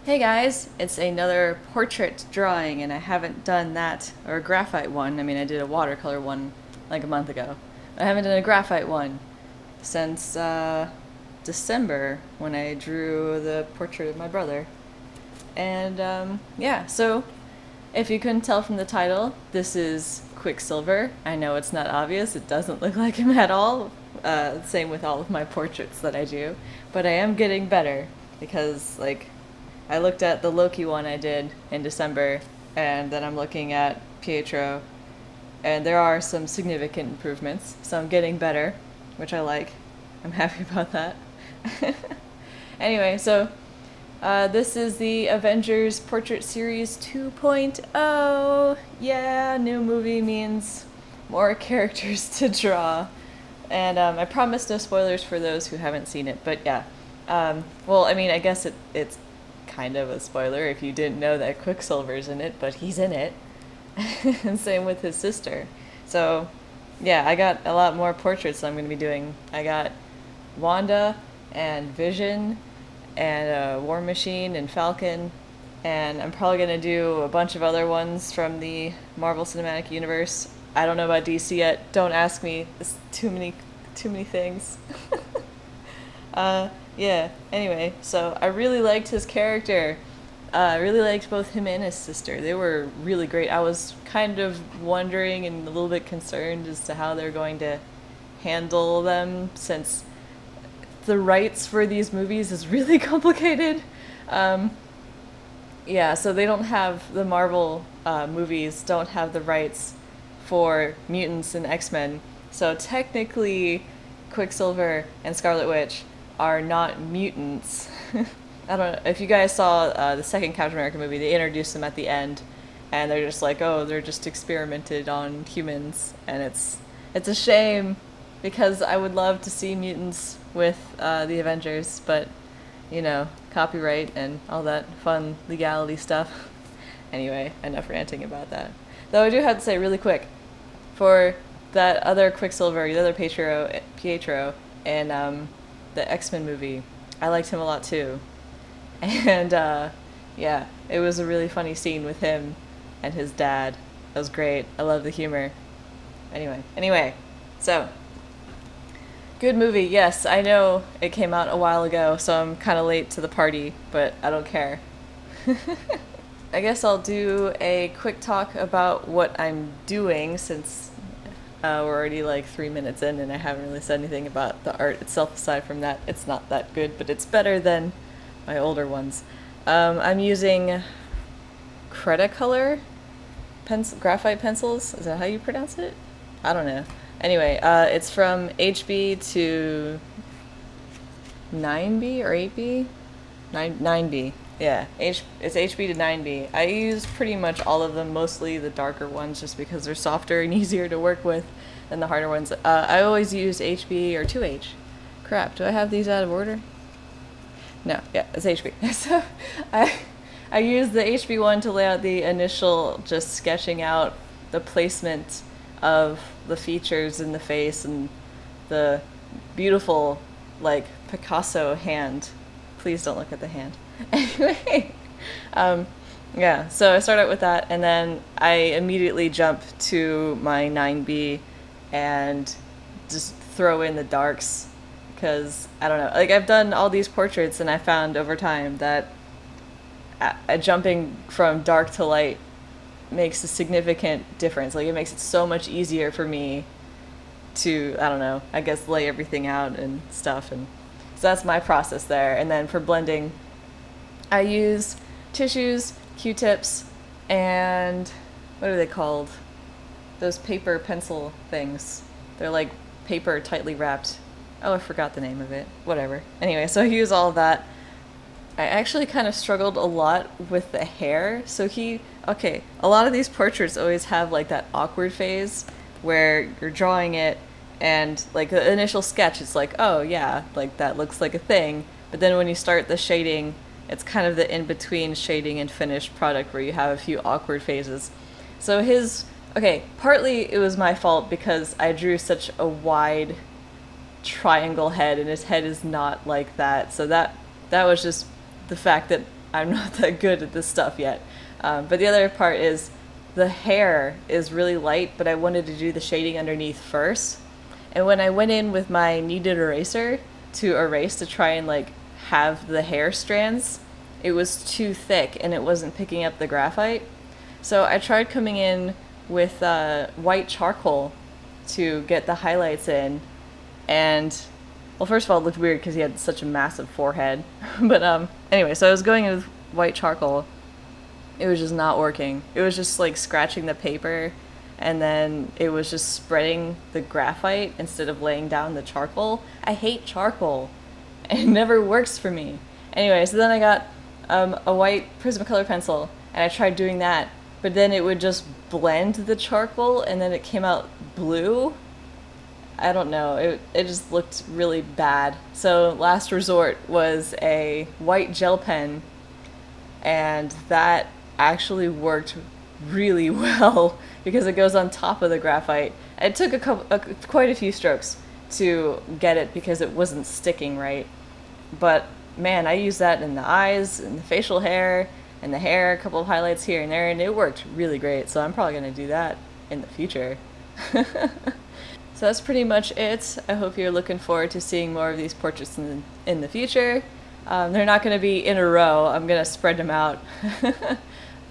Hey guys, it's another portrait drawing, and I haven't done that, or a graphite one. I mean, I did a watercolor one like a month ago. I haven't done a graphite one since December when I drew the portrait of my brother. And yeah, so if you couldn't tell from the title, this is Quicksilver. I know it's not obvious, it doesn't look like him at all. Same with all of my portraits that I do. But I am getting better because, like, I looked at the Loki one I did in December, and then I'm looking at Pietro, and there are some significant improvements. So I'm getting better, which I like. I'm happy about that. Anyway, so this is the Avengers Portrait Series 2.0. Yeah, new movie means more characters to draw. And I promise no spoilers for those who haven't seen it, but yeah. Well, I mean, I guess it's kind of a spoiler if you didn't know that Quicksilver's in it, but he's in it. And same with his sister. So, yeah, I got a lot more portraits I'm going to be doing. I got Wanda and Vision and War Machine and Falcon, and I'm probably going to do a bunch of other ones from the Marvel Cinematic Universe. I don't know about DC yet. Don't ask me. It's too many things. Yeah, anyway, so I really liked his character. I really liked both him and his sister. They were really great. I was kind of wondering and a little bit concerned as to how they're going to handle them, since the rights for these movies is really complicated. Yeah, so they don't have, the Marvel movies don't have the rights for mutants and X-Men. So technically, Quicksilver and Scarlet Witch are not mutants. I don't know if you guys saw the second Captain America movie. They introduced them at the end, and they're just like, oh, they're just experimented on humans, and it's a shame because I would love to see mutants with the Avengers, but you know, copyright and all that fun legality stuff. Anyway, enough ranting about that. Though I do have to say really quick, for that other Quicksilver, the other Pietro, and the X-Men movie, I liked him a lot too. And yeah, it was a really funny scene with him and his dad. That was great. I love the humor. Anyway, so good movie. Yes, I know it came out a while ago, so I'm kind of late to the party, but I don't care. I guess I'll do a quick talk about what I'm doing, since we're already like 3 minutes in and I haven't really said anything about the art itself aside from that. It's not that good, but it's better than my older ones. I'm using Cretacolor graphite pencils. Is that how you pronounce it? I don't know. Anyway, it's from HB to 9B or 8B? 9B. Yeah, it's HB to 9B. I use pretty much all of them, mostly the darker ones, just because they're softer and easier to work with than the harder ones. I always use HB or 2H. Crap, do I have these out of order? No, yeah, it's HB. So I use the HB one to lay out the initial, just sketching out the placement of the features in the face and the beautiful, like, Picasso hand. Please don't look at the hand. Anyway, yeah, so I start out with that, and then I immediately jump to my 9B and just throw in the darks, because, I don't know, like, I've done all these portraits, and I found over time that jumping from dark to light makes a significant difference. Like, it makes it so much easier for me to, I don't know, I guess lay everything out and stuff, and so that's my process there. And then for blending, I use tissues, Q-tips, and what are they called? Those paper pencil things. They're like paper tightly wrapped. Oh, I forgot the name of it. Whatever. Anyway, so I use all of that. I actually kind of struggled a lot with the hair. So okay, a lot of these portraits always have like that awkward phase where you're drawing it and like the initial sketch, it's like, oh yeah, like that looks like a thing. But then when you start the shading, it's kind of the in-between shading and finished product where you have a few awkward phases. So okay, partly it was my fault because I drew such a wide triangle head and his head is not like that. So that was just the fact that I'm not that good at this stuff yet. But the other part is the hair is really light, but I wanted to do the shading underneath first. And when I went in with my kneaded eraser to erase to try and like have the hair strands, it was too thick and it wasn't picking up the graphite. So I tried coming in with white charcoal to get the highlights in, and well, first of all, it looked weird because he had such a massive forehead. But anyway, so I was going in with white charcoal. It was just not working. It was just like scratching the paper, and then it was just spreading the graphite instead of laying down the charcoal. I hate charcoal. It never works for me. Anyway, so then I got a white Prismacolor pencil, and I tried doing that, but then it would just blend the charcoal, and then it came out blue. I don't know, it just looked really bad. So last resort was a white gel pen, and that actually worked really well because it goes on top of the graphite. It took quite a few strokes to get it because it wasn't sticking right. But man, I used that in the eyes and the facial hair and the hair, a couple of highlights here and there, and it worked really great. So I'm probably going to do that in the future. So that's pretty much it. I hope you're looking forward to seeing more of these portraits in the future. They're not going to be in a row. I'm going to spread them out.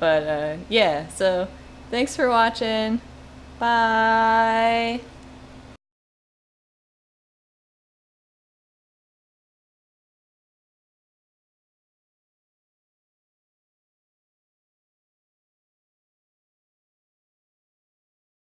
But yeah, so thanks for watching. Bye.